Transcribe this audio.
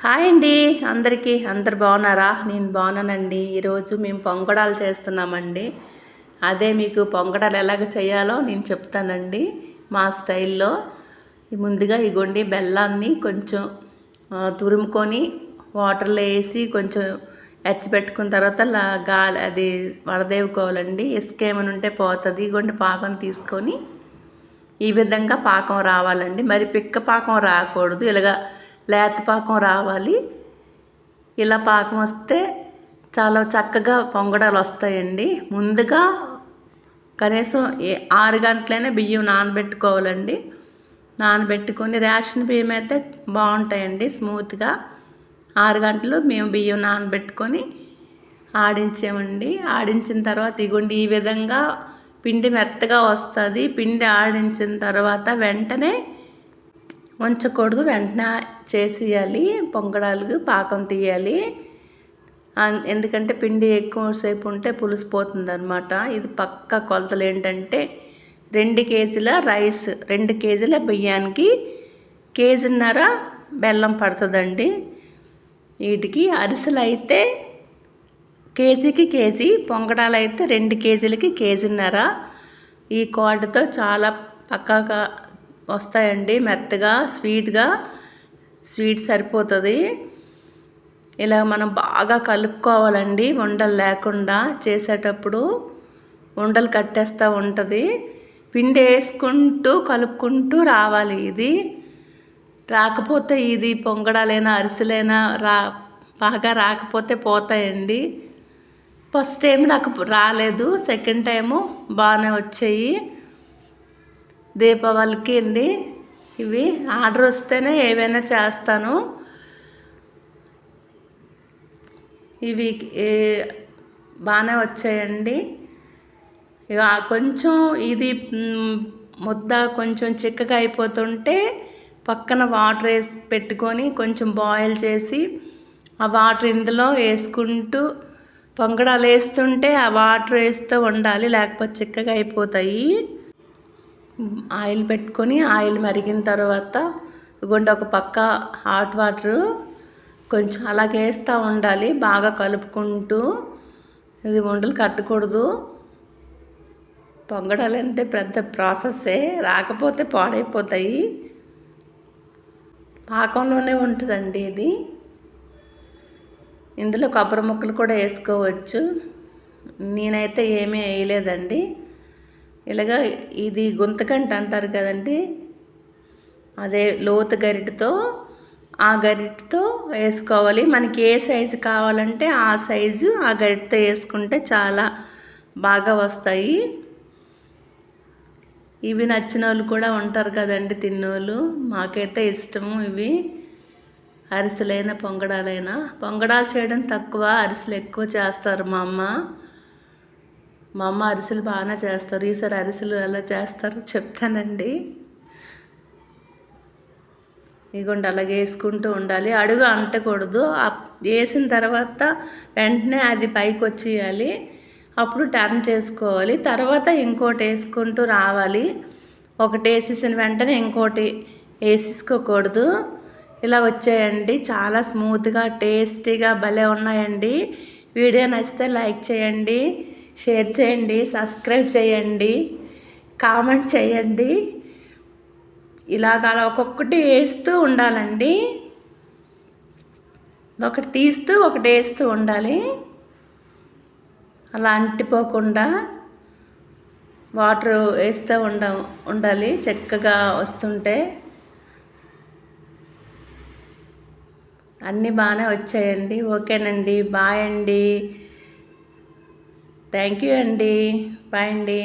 Hi అండి అందరికీ. అందరు బాగున్నారా? నేను బాగున్నానండి. ఈరోజు మేము పొంగడాలు చేస్తున్నామండి. అదే మీకు పొంగడాలు ఎలాగ చేయాలో నేను చెప్తానండి మా స్టైల్లో. ముందుగా ఇగోండి బెల్లాన్ని కొంచెం తురుముకొని వాటర్లో వేసి కొంచెం ఎచ్చబెట్టుకున్న తర్వాత గాలి అది వడదేవుకోవాలండి. ఇసుక ఏమైనా ఉంటే పోతుంది. ఇగోండి పాకం తీసుకొని ఈ విధంగా పాకం రావాలండి. మరి పిక్క పాకం రాకూడదు, ఇలాగ లేత పాకం రావాలి. ఇలా పాకం వస్తే చాలా చక్కగా పొంగడాలు వస్తాయండి. ముందుగా కనీసం 6 గంటలైనా బియ్యం నానబెట్టుకోవాలండి. నానబెట్టుకొని రేషన్ బియ్యం అయితే బాగుంటాయండి స్మూత్గా. 6 గంటలు మేము బియ్యం నానబెట్టుకొని ఆడించామండి. ఆడించిన తర్వాత ఇగోండి ఈ విధంగా పిండి మెత్తగా వస్తుంది. పిండి ఆడించిన తర్వాత వెంటనే ఉంచకూడదు, వెంటనే చేసేయాలి. పొంగడాలకు పాకం తీయాలి. ఎందుకంటే పిండి ఎక్కువసేపు ఉంటే పులిసిపోతుంది అనమాట. ఇది పక్క కొలతలు ఏంటంటే 2 కేజీల రైస్, 2 కేజీల బియ్యానికి 1.5 కేజీ బెల్లం పడుతుందండి. వీటికి అరిసెలు అయితే కేజీకి కేజీ, పొంగడాలు అయితే 2 కేజీలకి 1.5 కేజీ. ఈ క్వాలిటీతో చాలా పక్కాగా వస్తాయండి, మెత్తగా స్వీట్గా. స్వీట్ సరిపోతుంది. ఇలా మనం బాగా కలుపుకోవాలండి ఉండలు లేకుండా. చేసేటప్పుడు ఉండలు కట్టేస్తూ ఉంటుంది. పిండి వేసుకుంటూ కలుపుకుంటూ రావాలి. ఇది రాకపోతే ఇది పొంగడాలైనా అరిసెలైనా బాగా రాకపోతే పోతాయండి. ఫస్ట్ టైం నాకు రాలేదు, సెకండ్ టైము బాగానే వచ్చాయి. దీపావళికి అండి ఇవి. ఆర్డర్ వస్తేనే ఏవైనా చేస్తాను. ఇవి బాగానే వచ్చాయండి. ఇక కొంచెం ఇది ముద్ద కొంచెం చిక్కగా అయిపోతుంటే పక్కన వాటర్ వేసి పెట్టుకొని కొంచెం బాయిల్ చేసి ఆ వాటర్ ఇందులో వేసుకుంటూ పొంగడాలు వేస్తుంటే ఆ వాటర్ వేస్తూ ఉండాలి, లేకపోతే చిక్కగా అయిపోతాయి. ఆయిల్ పెట్టుకొని ఆయిల్ మరిగిన తర్వాత ఇగోండి ఒక పక్క హాట్ వాటర్ కొంచెం అలాగే వేస్తూ ఉండాలి, బాగా కలుపుకుంటూ. ఇది ఉండలు కట్టకూడదు. పొంగడాలు అంటే పెద్ద ప్రాసెస్సే, రాకపోతే పాడైపోతాయి. పాకంలోనే ఉంటుందండి ఇది. ఇందులో కొబ్బరి ముక్కలు కూడా వేసుకోవచ్చు. నేనైతే ఏమీ వేయలేదండి. ఇలాగా ఇది గుంతకంట అంటారు కదండి, అదే లోతు గరిటతో, ఆ గరిటతో వేసుకోవాలి. మనకి ఏ సైజు కావాలంటే ఆ సైజు ఆ గరిటతో వేసుకుంటే చాలా బాగా వస్తాయి. ఇవి నచ్చిన వాళ్ళు కూడా ఉంటారు కదండి, తిన్నోళ్ళు. మాకైతే ఇష్టము ఇవి. అరిసెలైనా పొంగడాలైనా. పొంగడాలు చేయడం తక్కువ, అరిసెలు ఎక్కువ చేస్తారు మా అమ్మ. అరిసెలు బాగానే చేస్తారు. ఈసారి అరిసెలు ఎలా చేస్తారో చెప్తానండి. ఇగోండి అలాగే వేసుకుంటూ ఉండాలి, అడుగు అంటకూడదు. వేసిన తర్వాత వెంటనే అది పైకి వచ్చేయాలి. అప్పుడు టర్న్ చేసుకోవాలి. తర్వాత ఇంకోటి వేసుకుంటూ రావాలి. ఒకటి వేసేసిన వెంటనే ఇంకోటి వేసేసుకోకూడదు. ఇలా వచ్చాయండి, చాలా స్మూత్గా టేస్టీగా భలే ఉన్నాయండి. వీడియో నచ్చితే లైక్ చేయండి, షేర్ చేయండి, సబ్స్క్రైబ్ చేయండి, కామెంట్ చేయండి. ఇలాగ ఒక్కొక్కటి వేస్తూ ఉండాలండి. ఒకటి తీస్తూ ఒకటి వేస్తూ ఉండాలి, అలా అంటిపోకుండా వాటర్ వేస్తూ ఉండాలి చక్కగా వస్తుంటే. అన్నీ బాగానే వచ్చాయండి. ఓకేనండి, బాయ్ అండి. థ్యాంక్ యూ అండి. బాయ్ అండి.